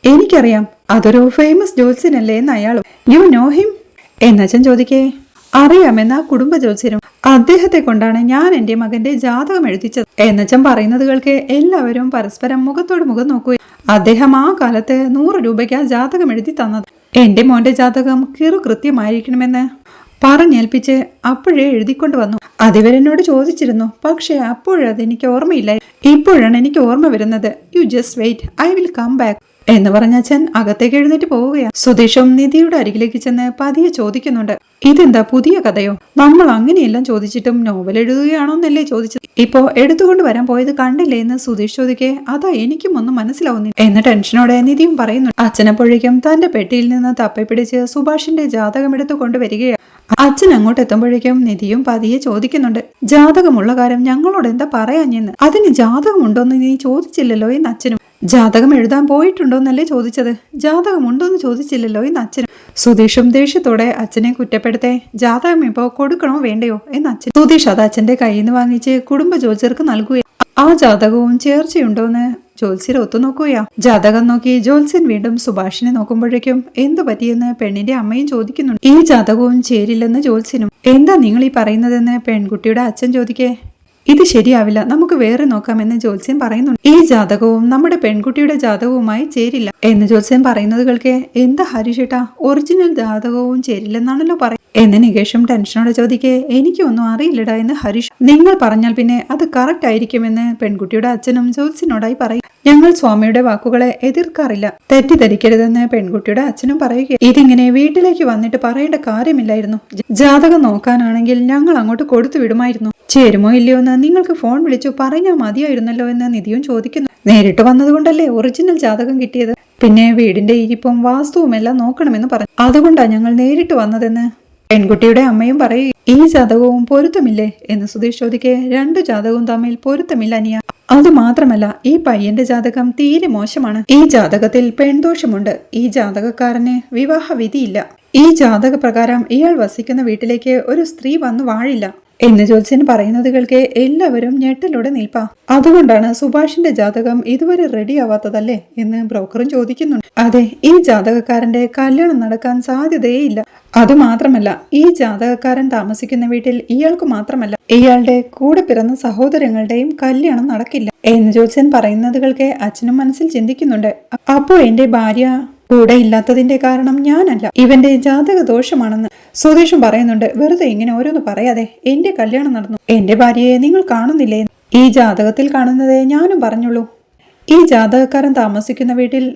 എനിക്കറിയാം, അതൊരു ഫേമസ് ജ്യോത്സ്യനല്ലേ എന്ന് അയാളും. യു നോ ഹിം എന്നച്ഛൻ ചോദിക്കേ. അറിയാമെന്ന കുടുംബ ജ്യോത്സ്യനും. അദ്ദേഹത്തെ കൊണ്ടാണ് ഞാൻ എന്റെ മകന്റെ ജാതകം എഴുതിച്ചത് എന്നച്ഛൻ പറയുന്നത് കേൾക്കെ എല്ലാവരും പരസ്പരം മുഖത്തോട് മുഖം നോക്കുക. അദ്ദേഹം ആ കാലത്ത് 100 രൂപയ്ക്ക് ജാതകം എഴുതി തന്നത്. എന്റെ മോന്റെ ജാതകം കൃത്യമായിരിക്കണമെന്ന് പറഞ്ഞേൽപ്പിച്ച് അപ്പോഴേ എഴുതിക്കൊണ്ട് വന്നു. അതിവരെന്നോട് ചോദിച്ചിരുന്നു, പക്ഷെ അപ്പോഴതെനിക്ക് ഓർമ്മയില്ല. ഇപ്പോഴാണ് എനിക്ക് ഓർമ്മ വരുന്നത്. You just wait, I will come back എന്ന് പറഞ്ഞ അച്ഛൻ അകത്തേക്ക് എഴുന്നേറ്റ് പോവുകയാണ്. സുധീഷും നിധിയുടെ അരികിലേക്ക് ചെന്ന് പതിയെ ചോദിക്കുന്നുണ്ട്, ഇതെന്താ പുതിയ കഥയോ? നമ്മൾ അങ്ങനെയെല്ലാം ചോദിച്ചിട്ടും നോവൽ എഴുതുകയാണോന്നല്ലേ ചോദിച്ചത്? ഇപ്പോ എടുത്തുകൊണ്ട് വരാൻ പോയത് കണ്ടില്ലേ എന്ന് സുധീഷ് ചോദിക്കേ, അതാ എനിക്കും ഒന്നും മനസ്സിലാവുന്നില്ല എന്ന് ടെൻഷനോടെ നിധിയും പറയുന്നു. അച്ഛനെപ്പോഴേക്കും തന്റെ പെട്ടിയിൽ നിന്ന് തപ്പിപ്പിടിച്ച് സുഭാഷിന്റെ ജാതകം എടുത്തു കൊണ്ടുവരികയാണ്. അച്ഛൻ അങ്ങോട്ട് എത്തുമ്പോഴേക്കും നിധിയും പതിയെ ചോദിക്കുന്നുണ്ട്, ജാതകമുള്ള കാര്യം ഞങ്ങളോട് എന്താ പറയാഞ്ഞെന്ന്? അതിന് ജാതകമുണ്ടോന്ന് നീ ചോദിച്ചില്ലല്ലോ എന്ന് അച്ഛനും. ജാതകം എഴുതാൻ പോയിട്ടുണ്ടോന്നല്ലേ ചോദിച്ചത്, ജാതകമുണ്ടോന്ന് ചോദിച്ചില്ലല്ലോ എന്ന് അച്ഛനും. സുധീഷും ദേഷ്യത്തോടെ അച്ഛനെ കുറ്റപ്പെടുത്തേ, ജാതകം ഇപ്പോ കൊടുക്കണോ വേണ്ടയോ എന്ന് അച്ഛൻ. സുധീഷ് അത് അച്ഛന്റെ കയ്യിൽ നിന്ന് വാങ്ങിച്ച് കുടുംബ ജ്യോത്സ്യർക്ക് നൽകുകയാണ്. ആ ജാതകവും ചേർച്ചയുണ്ടോന്ന് ജ്യോത്സ്യർ ഒത്തുനോക്കുകയാ. ജാതകം നോക്കി ജ്യോത്സ്യൻ വീണ്ടും സുഭാഷിനെ നോക്കുമ്പോഴേക്കും എന്തു പറ്റിയെന്ന് പെണ്ണിന്റെ അമ്മയും ചോദിക്കുന്നുണ്ട്. ഈ ജാതകവും ചേരില്ലെന്ന് ജ്യോത്സ്യനും. എന്താ നിങ്ങൾ ഈ പറയുന്നതെന്ന് പെൺകുട്ടിയുടെ അച്ഛൻ ചോദിക്കേ, ഇത് ശരിയാവില്ല, നമുക്ക് വേറെ നോക്കാമെന്ന് ജ്യോത്സ്യൻ പറയുന്നുണ്ട്. ഈ ജാതകവും നമ്മുടെ പെൺകുട്ടിയുടെ ജാതകവുമായി ചേരില്ല എന്ന് ജ്യോത്സ്യൻ പറയുന്നത് കേൾക്കെ, എന്താ ഹരീഷേട്ടാ, ഒറിജിനൽ ജാതകവും ചേരില്ലെന്നാണല്ലോ പറയുന്നത് എന്ന് നികേഷും ടെൻഷനോടെ ചോദിക്കേ, എനിക്കൊന്നും അറിയില്ലടാ എന്ന് ഹരീഷ്. നിങ്ങൾ പറഞ്ഞാൽ പിന്നെ അത് കറക്റ്റ് ആയിരിക്കുമെന്ന് പെൺകുട്ടിയുടെ അച്ഛനും ജ്യോത്സ്യനോടായി പറയും. ഞങ്ങൾ സ്വാമിയുടെ വാക്കുകളെ എതിർക്കാറില്ല, തെറ്റിദ്ധരിക്കരുതെന്ന് പെൺകുട്ടിയുടെ അച്ഛനും പറയുക. ഇതിങ്ങനെ വീട്ടിലേക്ക് വന്നിട്ട് പറയേണ്ട കാര്യമില്ലായിരുന്നു. ജാതകം നോക്കാനാണെങ്കിൽ ഞങ്ങൾ അങ്ങോട്ട് കൊടുത്തു വിടുമായിരുന്നു. ചേരുമോ ഇല്ലയോ എന്ന് നിങ്ങൾക്ക് ഫോൺ വിളിച്ചു പറഞ്ഞാൽ മതിയായിരുന്നല്ലോ എന്ന് നിധിയും ചോദിക്കുന്നു. നേരിട്ട് വന്നതുകൊണ്ടല്ലേ ഒറിജിനൽ ജാതകം കിട്ടിയത്, പിന്നെ വീടിന്റെ ഇരിപ്പും വാസ്തുവും എല്ലാം നോക്കണമെന്ന് പറഞ്ഞു, അതുകൊണ്ടാ ഞങ്ങൾ നേരിട്ട് വന്നതെന്ന് പെൺകുട്ടിയുടെ അമ്മയും പറയും. ഈ ജാതകവും പൊരുത്തമില്ലേ എന്ന് സുധീഷ് ചോദിക്കെ, രണ്ടു ജാതകവും തമ്മിൽ പൊരുത്തമില്ല അനിയ. അതുമാത്രമല്ല ഈ പയ്യന്റെ ജാതകം തീരെ മോശമാണ്. ഈ ജാതകത്തിൽ പെൺദോഷമുണ്ട്. ഈ ജാതകക്കാരന് വിവാഹ വിധിയില്ല. ഈ ജാതക പ്രകാരം ഇയാൾ വസിക്കുന്ന വീട്ടിലേക്ക് ഒരു സ്ത്രീ വന്നു വാഴില്ല എന്ന് ജ്യോത്സ്യൻ പറയുന്നത് കേൾക്കെ എല്ലാവരും ഞെട്ടലോടെ നിൽപ്പാ. അതുകൊണ്ടാണ് സുഭാഷിന്റെ ജാതകം ഇതുവരെ റെഡി ആവാത്തതല്ലേ എന്ന് ബ്രോക്കറും ചോദിക്കുന്നുണ്ട്. അതെ, ഈ ജാതകക്കാരന്റെ കല്യാണം നടക്കാൻ സാധ്യതയേയില്ല. അതുമാത്രമല്ല ഈ ജാതകക്കാരൻ താമസിക്കുന്ന വീട്ടിൽ ഇയാൾക്ക് മാത്രമല്ല ഇയാളുടെ കൂടെ പിറന്ന സഹോദരങ്ങളുടെയും കല്യാണം നടക്കില്ല എന്ന് ജ്യോത്സ്യൻ പറയുന്നത് കേൾക്കെ അച്ഛനും മനസ്സിൽ ചിന്തിക്കുന്നുണ്ട്. അപ്പോ എന്റെ ഭാര്യ കൂടെ ഇല്ലാത്തതിന്റെ കാരണം ഞാനല്ല, ഇവന്റെ ജാതക ദോഷമാണെന്ന് സുധീഷും പറയുന്നുണ്ട്. വെറുതെ ഇങ്ങനെ ഓരോന്ന് പറയാതെ, എന്റെ കല്യാണം നടന്നു, എന്റെ ഭാര്യയെ നിങ്ങൾ കാണുന്നില്ലേ? ഈ ജാതകത്തിൽ കാണുന്നതേ ഞാനും പറഞ്ഞുള്ളൂ. ഈ ജാതകക്കാരൻ താമസിക്കുന്ന വീട്ടിൽ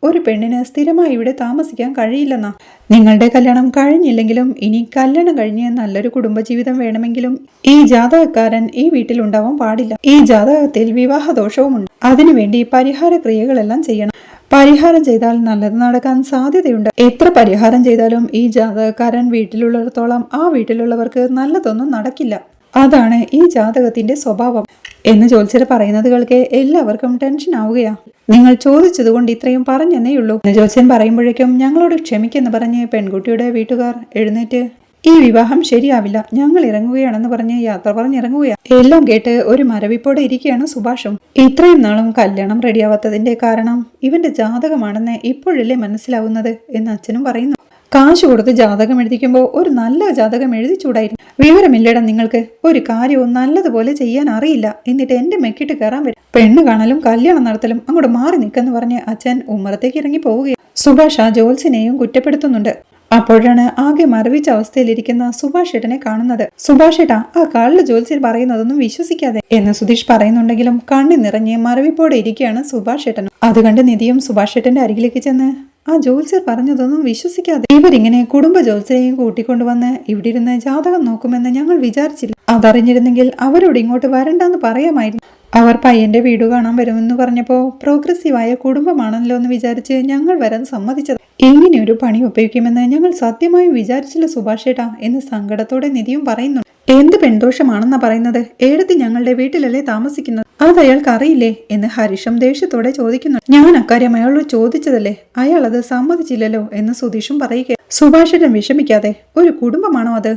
ഒരു പെണ്ണിന് സ്ഥിരമായി ഇവിടെ താമസിക്കാൻ കഴിയില്ലെന്നാ. നിങ്ങളുടെ കല്യാണം കഴിഞ്ഞില്ലെങ്കിലും ഇനി കല്യാണം കഴിഞ്ഞ് നല്ലൊരു കുടുംബജീവിതം വേണമെങ്കിലും ഈ ജാതകക്കാരൻ ഈ വീട്ടിൽ ഉണ്ടാവാൻ പാടില്ല. ഈ ജാതകത്തിൽ വിവാഹ ദോഷവുമുണ്ട്. അതിനുവേണ്ടി പരിഹാര ക്രിയകളെല്ലാം ചെയ്യണം. പരിഹാരം ചെയ്താൽ നല്ലത് നടക്കാൻ സാധ്യതയുണ്ട്. എത്ര പരിഹാരം ചെയ്താലും ഈ ജാതകക്കാരൻ വീട്ടിലുള്ളിടത്തോളം ആ വീട്ടിലുള്ളവർക്ക് നല്ലതൊന്നും നടക്കില്ല. അതാണ് ഈ ജാതകത്തിന്റെ സ്വഭാവം എന്ന് ജ്യോത്സ്യർ പറയുന്നത് കേൾക്കെ എല്ലാവർക്കും ടെൻഷൻ ആവുകയാ. നിങ്ങൾ ചോദിച്ചതുകൊണ്ട് ഇത്രയും പറഞ്ഞെന്നേയുള്ളൂ എന്ന് ജ്യോത്സ്യൻ പറയുമ്പോഴേക്കും ഞങ്ങളോട് ക്ഷമിക്കെന്ന് പറഞ്ഞ് പെൺകുട്ടിയുടെ വീട്ടുകാർ എഴുന്നേറ്റ്, ഈ വിവാഹം ശരിയാവില്ല, ഞങ്ങൾ ഇറങ്ങുകയാണെന്ന് പറഞ്ഞ് യാത്ര പറഞ്ഞിറങ്ങുകയാണ്. എല്ലാം കേട്ട് ഒരു മരവിപ്പോടെ ഇരിക്കുകയാണ് സുഭാഷും. ഇത്രയും നാളും കല്യാണം റെഡിയാവാത്തതിന്റെ കാരണം ഇവന്റെ ജാതകമാണെന്ന് ഇപ്പോഴല്ലേ മനസ്സിലാവുന്നത് എന്ന് അച്ഛനും പറയുന്നു. കാശ് കൊടുത്ത് ജാതകം എഴുതിക്കുമ്പോൾ ഒരു നല്ല ജാതകം എഴുതിച്ചൂടായിരുന്നു. വിവരമില്ലടാ നിങ്ങൾക്ക്, ഒരു കാര്യവും നല്ലതുപോലെ ചെയ്യാൻ അറിയില്ല, എന്നിട്ട് എന്റെ മെക്കിട്ട് കയറാൻ വരും. പെണ്ണ് കാണലും കല്യാണം നടത്തലും അങ്ങോട്ട് മാറി നിൽക്കെന്ന് പറഞ്ഞ് അച്ഛൻ ഉമ്മറത്തേക്ക് ഇറങ്ങി പോവുകയാണ്. സുഭാഷ് ആ ജ്യോത്സ്യനെയും കുറ്റപ്പെടുത്തുന്നുണ്ട്. അപ്പോഴാണ് ആകെ മരവിച്ച അവസ്ഥയിലിരിക്കുന്ന സുഭാഷ് ഏട്ടനെ കാണുന്നത്. സുഭാഷ് ഏട്ടാ, ആ കള്ള് ജ്യോത്സ്യൻ പറയുന്നതൊന്നും വിശ്വസിക്കാതെ എന്ന് സുധീഷ് പറയുന്നുണ്ടെങ്കിലും കണ്ണി നിറഞ്ഞ് മരവിപ്പോടെ ഇരിക്കുകയാണ് സുഭാഷ് ഏട്ടനും. അത് കണ്ട് നിധിയും സുഭാഷ് ഏട്ടന്റെ അരികിലേക്ക് ചെന്ന്, ആ ജ്യോത്സ്യർ പറഞ്ഞതൊന്നും വിശ്വസിക്കാതെ ഇവരിങ്ങനെ കുടുംബ ജ്യോത്സ്യരെയും കൂട്ടിക്കൊണ്ടുവന്ന് ഇവിടെ ഇരുന്ന് ജാതകം നോക്കുമെന്ന് ഞങ്ങൾ വിചാരിച്ചില്ല. അതറിഞ്ഞിരുന്നെങ്കിൽ അവരോട് ഇങ്ങോട്ട് വരണ്ടെന്ന് പറയാമായിരുന്നു. അവർ പയ്യന്റെ വീട് കാണാൻ വരുമെന്ന് പറഞ്ഞപ്പോ പ്രോഗ്രസീവായ കുടുംബമാണല്ലോ എന്ന് വിചാരിച്ച് ഞങ്ങൾ വരാൻ സമ്മതിച്ചത്. ഇങ്ങനെയൊരു പണി ഉപയോഗിക്കുമെന്ന് ഞങ്ങൾ സത്യമായും വിചാരിച്ചില്ല സുഭാഷ് ഏട്ടാ എന്ന് സങ്കടത്തോടെ നിധിയും പറയുന്നു. എന്ത് പെൺദോഷമാണെന്നാ പറയുന്നത്? ഏടത്തി ഞങ്ങളുടെ വീട്ടിലല്ലേ താമസിക്കുന്നത്, അത് അയാൾക്ക് അറിയില്ലേ എന്ന് ഹരീഷും ദേഷ്യത്തോടെ ചോദിക്കുന്നു. ഞാൻ അക്കാര്യം അയാളോട് ചോദിച്ചതല്ലേ, അയാൾ അത് സമ്മതിച്ചില്ലല്ലോ എന്ന് സുധീഷും പറയുക. സുഭാഷേട്ടൻ വിഷമിക്കാതെ, ഒരു കുടുംബമാണോ അത്?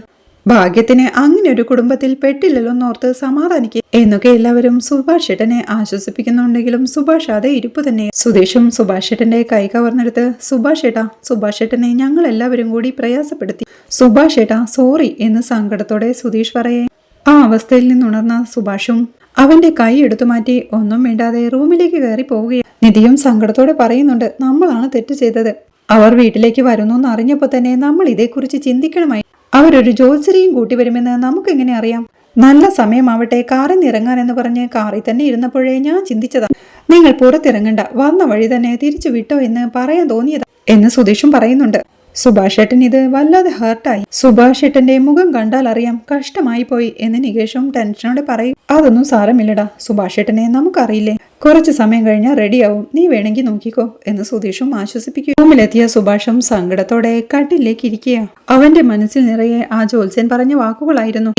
ഭാഗ്യത്തിന് അങ്ങനെ ഒരു കുടുംബത്തിൽ പെട്ടില്ലല്ലോ എന്നോർത്ത് സമാധാനിക്കുക എന്നൊക്കെ എല്ലാവരും സുഭാഷ് ഏട്ടനെ ആശ്വസിപ്പിക്കുന്നുണ്ടെങ്കിലും സുഭാഷ് അതേ ഇരിപ്പ് തന്നെ. സുധീഷും സുഭാഷ് ഏട്ടന്റെ കൈ കവർന്നെടുത്ത്, സുഭാഷ് ഏട്ടാ, സുഭാഷ് ഏട്ടനെ ഞങ്ങൾ എല്ലാവരും കൂടി പ്രയാസപ്പെടുത്തി, സുഭാഷ് ഏട്ടാ സോറി എന്ന് സങ്കടത്തോടെ സുധീഷ് പറയേ. ആ അവസ്ഥയിൽ നിന്നുണർന്ന സുഭാഷും അവന്റെ കൈ എടുത്തു മാറ്റി ഒന്നും മിണ്ടാതെ റൂമിലേക്ക് കയറി പോവുകയാണ്. നിധിയും സങ്കടത്തോടെ പറയുന്നുണ്ട്, നമ്മളാണ് തെറ്റ് ചെയ്തത്. അവർ വീട്ടിലേക്ക് വരുന്നു എന്ന് അറിഞ്ഞപ്പോ തന്നെ നമ്മൾ ഇതേക്കുറിച്ച് ചിന്തിക്കണമായി. അവരൊരു ജ്യോത്സ്യരെയും കൂട്ടി വരുമെന്ന് നമുക്കെങ്ങനെ അറിയാം? നല്ല സമയമാവട്ടെ കാറിൽ നിന്ന് ഇറങ്ങാനെന്ന് പറഞ്ഞ് കാറിൽ തന്നെ ഇരുന്നപ്പോഴേ ഞാൻ ചിന്തിച്ചതാ. നിങ്ങൾ പുറത്തിറങ്ങണ്ട, വന്ന വഴി തന്നെ തിരിച്ചു വിട്ടോ എന്ന് പറയാൻ തോന്നിയതാ എന്ന് സുധീഷും പറയുന്നുണ്ട്. സുഭാഷ് ഏട്ടൻ ഇത് വല്ലാതെ ഹേർട്ടായി. സുഭാഷ് ഏട്ടന്റെ മുഖം കണ്ടാൽ അറിയാം കഷ്ടമായി പോയി എന്ന് നികേഷും ടെൻഷനോടെ പറയും. അതൊന്നും സാരമില്ലടാ, സുഭാഷ് ഏട്ടനെ നമുക്കറിയില്ലേ, കുറച്ചു സമയം കഴിഞ്ഞാൽ റെഡിയാവും, നീ വേണമെങ്കിൽ നോക്കിക്കോ എന്ന് സുധീഷും ആശ്വസിപ്പിക്കും. റൂമിലെത്തിയ സുഭാഷും സങ്കടത്തോടെ കട്ടിലേക്ക് ഇരിക്കുക. അവന്റെ മനസ്സിൽ നിറയെ ആ ജ്യോത്സ്യൻ പറഞ്ഞ വാക്കുകളായിരുന്നു.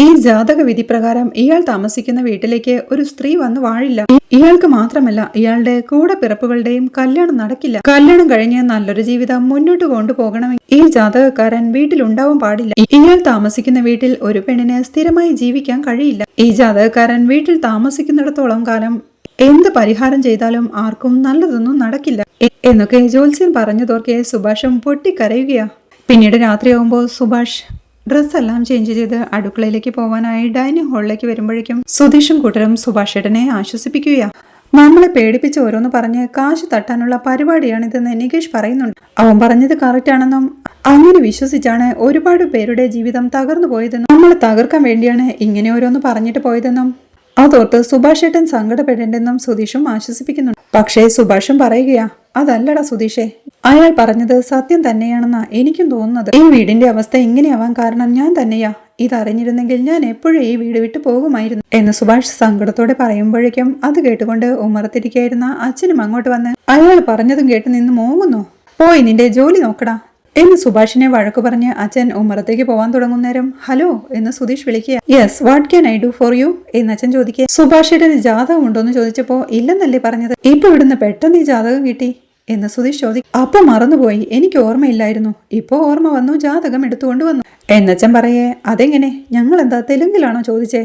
ഈ ജാതക വിധി പ്രകാരം ഇയാൾ താമസിക്കുന്ന വീട്ടിലേക്ക് ഒരു സ്ത്രീ വന്ന് വാഴില്ല. ഇയാൾക്ക് മാത്രമല്ല, ഇയാളുടെ കൂടെ പിറപ്പുകളുടെയും കല്യാണം നടക്കില്ല. കല്യാണം കഴിഞ്ഞ് നല്ലൊരു ജീവിതം മുന്നോട്ട് കൊണ്ടുപോകണമെങ്കിൽ ഈ ജാതകക്കാരൻ വീട്ടിലുണ്ടാവാൻ പാടില്ല. ഇയാൾ താമസിക്കുന്ന വീട്ടിൽ ഒരു പെണ്ണിന് സ്ഥിരമായി ജീവിക്കാൻ കഴിയില്ല. ഈ ജാതകക്കാരൻ വീട്ടിൽ താമസിക്കുന്നിടത്തോളം കാലം എന്ത് പരിഹാരം ചെയ്താലും ആർക്കും നല്ലതൊന്നും നടക്കില്ല എന്നൊക്കെ ജ്യോത്സ്യൻ പറഞ്ഞതോർക്കെ സുഭാഷും പൊട്ടിക്കരയുകയാ. പിന്നീട് രാത്രിയാകുമ്പോൾ സുഭാഷ് ഡ്രസ്സെല്ലാം ചേഞ്ച് ചെയ്ത് അടുക്കളയിലേക്ക് പോവാനായി ഡൈനിങ് ഹാളിലേക്ക് വരുമ്പോഴേക്കും സുധീഷും കൂട്ടരും സുഭാഷ് ഏട്ടനെ ആശ്വസിപ്പിക്കുകയാ. നമ്മളെ പേടിപ്പിച്ച് ഓരോന്ന് പറഞ്ഞ് കാശ് തട്ടാനുള്ള പരിപാടിയാണിതെന്ന് നികേഷ് പറയുന്നുണ്ട്. അവൻ പറഞ്ഞത് കറക്റ്റ് ആണെന്നും അങ്ങനെ വിശ്വസിച്ചാണ് ഒരുപാട് പേരുടെ ജീവിതം തകർന്നു പോയതെന്നും നമ്മളെ തകർക്കാൻ വേണ്ടിയാണ് ഇങ്ങനെ ഓരോന്ന് പറഞ്ഞിട്ട് പോയതെന്നും അതോർത്ത് സുഭാഷ് ഏട്ടൻ സങ്കടപ്പെടേണ്ടെന്നും സുധീഷും ആശ്വസിപ്പിക്കുന്നുണ്ട്. പക്ഷേ സുഭാഷും പറയുകയാ, അതല്ലടാ സുധീഷേ, അയാൾ പറഞ്ഞത് സത്യം തന്നെയാണെന്നാ എനിക്കും തോന്നുന്നത്. ഈ വീടിന്റെ അവസ്ഥ ഇങ്ങനെയാവാൻ കാരണം ഞാൻ തന്നെയാ. ഇതറിഞ്ഞിരുന്നെങ്കിൽ ഞാൻ എപ്പോഴും ഈ വീട് വിട്ടു പോകുമായിരുന്നു എന്ന് സുഭാഷ് സങ്കടത്തോടെ പറയുമ്പോഴേക്കും അത് കേട്ടുകൊണ്ട് ഉമ്മറത്തിരിക്കായിരുന്ന അച്ഛനും അങ്ങോട്ട് വന്ന് അയാൾ പറഞ്ഞതും കേട്ട് നിന്ന് മോങ്ങുന്നു. പോയി നിന്റെ ജോലി നോക്കടാ എന്ന് സുഭാഷിനെ വഴക്കു പറഞ്ഞ് അച്ഛൻ ഉമ്മറത്തേക്ക് പോവാൻ തുടങ്ങുന്നേരം ഹലോ എന്ന് സുധീഷ് വിളിക്കുക. Yes, what can I do for you എന്ന് അച്ഛൻ ചോദിക്കുക. സുഭാഷിയുടെ ജാതകം ഉണ്ടോന്ന് ചോദിച്ചപ്പോ ഇല്ലെന്നല്ലേ പറഞ്ഞത്, ഇപ്പൊ ഇവിടുന്ന് പെട്ടെന്ന് ഈ ജാതകം കിട്ടി എന്ന് സുധീഷ് ചോദിക്കും. അപ്പൊ മറന്നുപോയി, എനിക്ക് ഓർമ്മയില്ലായിരുന്നു, ഇപ്പോ ഓർമ്മ വന്നു, ജാതകം എടുത്തുകൊണ്ട് വന്നു എന്നച്ഛൻ പറയേ. അതെങ്ങനെ, ഞങ്ങൾ എന്താ തെലുങ്കിലാണോ ചോദിച്ചേ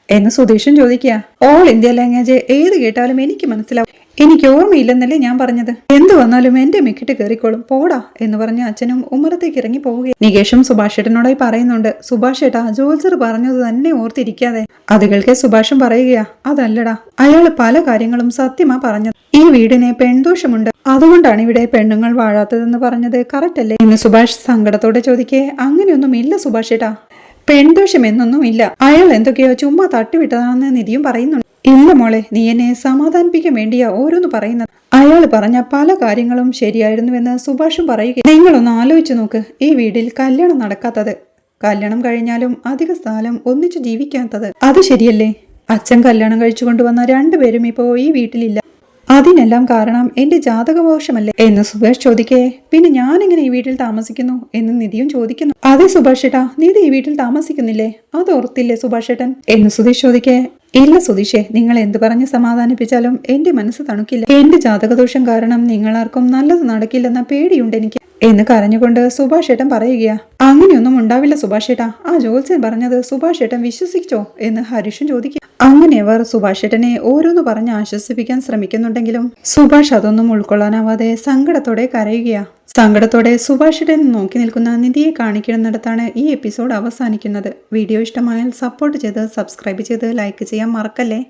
എന്ന് സുധീഷും ചോദിക്കുക. ഓൾ ഇന്ത്യ ലാംഗ്വേജ് ഏത് കേട്ടാലും എനിക്ക് മനസ്സിലാവും, എനിക്ക് ഓർമ്മയില്ലെന്നല്ലേ ഞാൻ പറഞ്ഞത്, എന്ത് വന്നാലും എന്റെ മിക്കിട്ട് കയറിക്കോളും, പോടാ എന്ന് പറഞ്ഞ് അച്ഛനും ഉമ്മറത്തേക്ക് ഇറങ്ങി പോവുകയും നികേഷും സുഭാഷ് ഏട്ടനോടായി പറയുന്നുണ്ട്. സുഭാഷ് ഏട്ടാ, ജോത്സർ പറഞ്ഞത് തന്നെ ഓർത്തിരിക്കാതെ. അത് കേൾക്കെ സുഭാഷും പറയുകയാ, അതല്ലടാ, അയാള് പല കാര്യങ്ങളും സത്യമാ പറഞ്ഞത്. ഈ വീടിന് പെൺദോഷമുണ്ട്, അതുകൊണ്ടാണ് ഇവിടെ പെണ്ണുങ്ങൾ വാഴാത്തതെന്ന് പറഞ്ഞത് കറക്റ്റ് അല്ലേ എന്ന് സുഭാഷ് സങ്കടത്തോടെ ചോദിക്കേ. അങ്ങനെയൊന്നും ഇല്ല സുഭാഷ് ഏട്ടാ, പെൺദോഷം എന്നൊന്നും ഇല്ല, അയാൾ എന്തൊക്കെയോ ചുമ്മാ തട്ടിവിട്ടതാണെന്ന് നിധിയും പറയുന്നുണ്ട്. ഇല്ല മോളെ, നീ എന്നെ സമാധാനിപ്പിക്കാൻ വേണ്ടിയാ ഓരോന്ന് പറയുന്നത്. അയാൾ പറഞ്ഞ പല കാര്യങ്ങളും ശരിയായിരുന്നുവെന്ന് സുഭാഷും പറയുക. നിങ്ങളൊന്ന് ആലോചിച്ചു നോക്ക്, ഈ വീട്ടിൽ കല്യാണം നടക്കാത്തത്, കല്യാണം കഴിഞ്ഞാലും അധിക കാലം ഒന്നിച്ചു ജീവിക്കാത്തത്, അത് ശരിയല്ലേ? അച്ഛൻ കല്യാണം കഴിച്ചു കൊണ്ടുവന്ന രണ്ടുപേരും ഇപ്പോ ഈ വീട്ടിലില്ല, അതിനെല്ലാം കാരണം എന്റെ ജാതകദോഷമല്ലേ എന്ന് സുഭാഷ് ചോദിക്കേ. പിന്നെ ഞാനെങ്ങനെ ഈ വീട്ടിൽ താമസിക്കുന്നു എന്ന് നിധിയും ചോദിക്കുന്നു. അതെ സുഭാഷ് ഏട്ടാ, നിധി ഈ വീട്ടിൽ താമസിക്കുന്നില്ലേ, അത് ഓർത്തില്ലേ സുഭാഷ് ഏട്ടൻ എന്ന് സുധീഷ് ചോദിക്കേ. ഇല്ല സുധീഷേ, നിങ്ങൾ എന്ത് പറഞ്ഞ് സമാധാനിപ്പിച്ചാലും എന്റെ മനസ്സ് തണുക്കില്ല, എന്റെ ജാതകദോഷം കാരണം നിങ്ങളാർക്കും നല്ലത് നടക്കില്ലെന്ന പേടിയുണ്ട് എനിക്ക് എന്ന് കരഞ്ഞുകൊണ്ട് സുഭാഷ് ഏട്ടൻ പറയുകയാ. അങ്ങനെയൊന്നും ഉണ്ടാവില്ല സുഭാഷ് ഏട്ടാ, ആ ജ്യോത്സ്യൻ പറഞ്ഞത് സുഭാഷ് ഏട്ടൻ വിശ്വസിച്ചോ എന്ന് ഹരീഷും ചോദിക്കുക. അങ്ങനെ അവർ സുഭാഷ് ഏട്ടനെ ഓരോന്ന് പറഞ്ഞ് ആശ്വസിപ്പിക്കാൻ ശ്രമിക്കുന്നുണ്ടെങ്കിലും സുഭാഷ് അതൊന്നും ഉൾക്കൊള്ളാനാവാതെ സങ്കടത്തോടെ കരയുകയാ. സങ്കടത്തോടെ സുഭാഷ് ഏട്ടൻ നോക്കി നിൽക്കുന്ന നിധിയെ കാണിക്കുന്നിടത്താണ് ഈ എപ്പിസോഡ് അവസാനിക്കുന്നത്. വീഡിയോ ഇഷ്ടമായാൽ സപ്പോർട്ട് ചെയ്ത് സബ്സ്ക്രൈബ് ചെയ്ത് ലൈക്ക് ചെയ്യാൻ മറക്കല്ലേ.